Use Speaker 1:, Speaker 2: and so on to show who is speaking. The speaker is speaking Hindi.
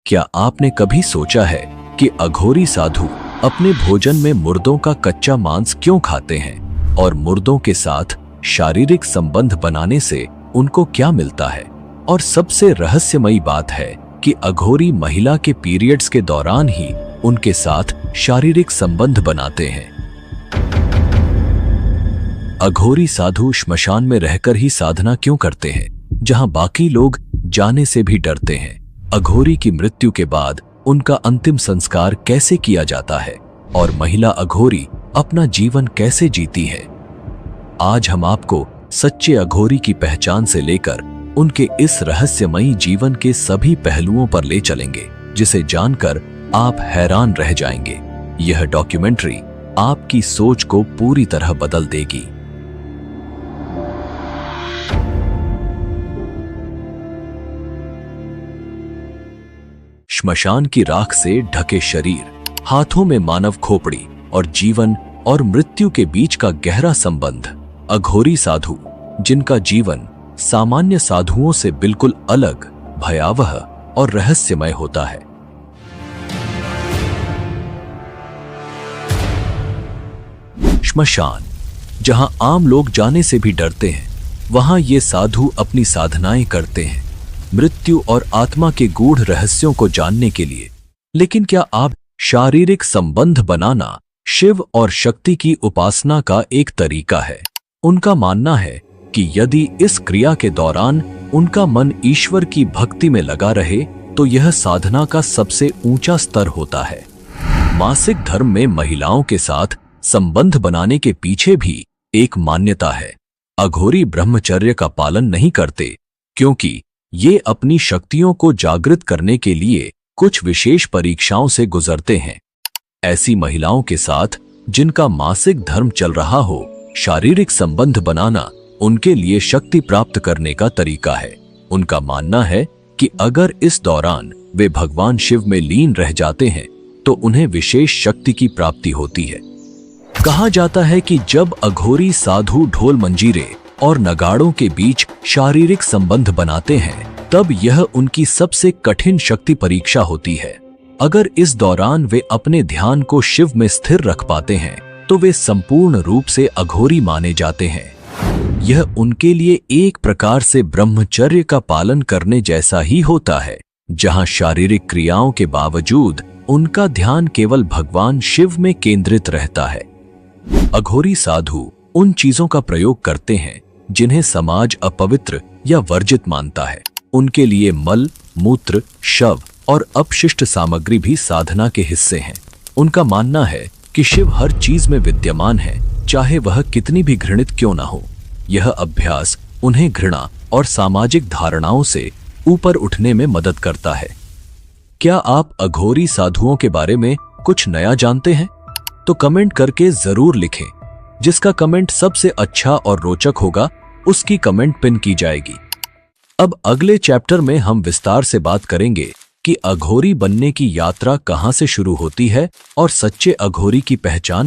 Speaker 1: क्या आपने कभी सोचा है कि अघोरी साधु अपने भोजन में मुर्दों का कच्चा मांस क्यों खाते हैं और मुर्दों के साथ शारीरिक संबंध बनाने से उनको क्या मिलता है? और सबसे रहस्यमयी बात है कि अघोरी महिला के पीरियड्स के दौरान ही उनके साथ शारीरिक संबंध बनाते हैं। अघोरी साधु श्मशान में रहकर ही साधना क्यों करते हैं, जहां बाकी लोग जाने से भी डरते हैं? अघोरी की मृत्यु के बाद उनका अंतिम संस्कार कैसे किया जाता है और महिला अघोरी अपना जीवन कैसे जीती है? आज हम आपको सच्चे अघोरी की पहचान से लेकर उनके इस रहस्यमयी जीवन के सभी पहलुओं पर ले चलेंगे, जिसे जानकर आप हैरान रह जाएंगे। यह डॉक्यूमेंट्री आपकी सोच को पूरी तरह बदल देगी। श्मशान की राख से ढके शरीर, हाथों में मानव खोपड़ी और जीवन और मृत्यु के बीच का गहरा संबंध। अघोरी साधु, जिनका जीवन सामान्य साधुओं से बिल्कुल अलग, भयावह और रहस्यमय होता है। श्मशान, जहां आम लोग जाने से भी डरते हैं, वहां ये साधु अपनी साधनाएं करते हैं, मृत्यु और आत्मा के गूढ़ रहस्यों को जानने के लिए। लेकिन क्या आप शारीरिक संबंध बनाना शिव और शक्ति की उपासना का एक तरीका है? उनका मानना है कि यदि इस क्रिया के दौरान उनका मन ईश्वर की भक्ति में लगा रहे तो यह साधना का सबसे ऊंचा स्तर होता है। मासिक धर्म में महिलाओं के साथ संबंध बनाने के पीछे भी एक मान्यता है। अघोरी ब्रह्मचर्य का पालन नहीं करते क्योंकि ये अपनी शक्तियों को जागृत करने के लिए कुछ विशेष परीक्षाओं से गुजरते हैं। ऐसी महिलाओं के साथ जिनका मासिक धर्म चल रहा हो, शारीरिक संबंध बनाना उनके लिए शक्ति प्राप्त करने का तरीका है। उनका मानना है कि अगर इस दौरान वे भगवान शिव में लीन रह जाते हैं तो उन्हें विशेष शक्ति की प्राप्ति होती है। कहा जाता है कि जब अघोरी साधु ढोल मंजीरे और नगाड़ों के बीच शारीरिक संबंध बनाते हैं, तब यह उनकी सबसे कठिन शक्ति परीक्षा होती है। अगर इस दौरान वे अपने ध्यान को शिव में स्थिर रख पाते हैं तो वे संपूर्ण रूप से अघोरी माने जाते हैं। यह उनके लिए एक प्रकार से ब्रह्मचर्य का पालन करने जैसा ही होता है, जहां शारीरिक क्रियाओं के बावजूद उनका ध्यान केवल भगवान शिव में केंद्रित रहता है। अघोरी साधु उन चीजों का प्रयोग करते हैं जिन्हें समाज अपवित्र या वर्जित मानता है। उनके लिए मल, मूत्र, शव और अपशिष्ट सामग्री भी साधना के हिस्से हैं। उनका मानना है कि शिव हर चीज में विद्यमान है, चाहे वह कितनी भी घृणित क्यों ना हो। यह अभ्यास उन्हें घृणा और सामाजिक धारणाओं से ऊपर उठने में मदद करता है। क्या आप अघोरी साधुओं के बारे में कुछ नया जानते हैं? तो कमेंट करके जरूर लिखें। जिसका कमेंट सबसे अच्छा और रोचक होगा, उसकी कमेंट पिन की जाएगी। अब अगले चैप्टर में हम विस्तार से बात करेंगे कि अघोरी बनने की यात्रा कहां से शुरू होती है और सच्चे अघोरी की पहचान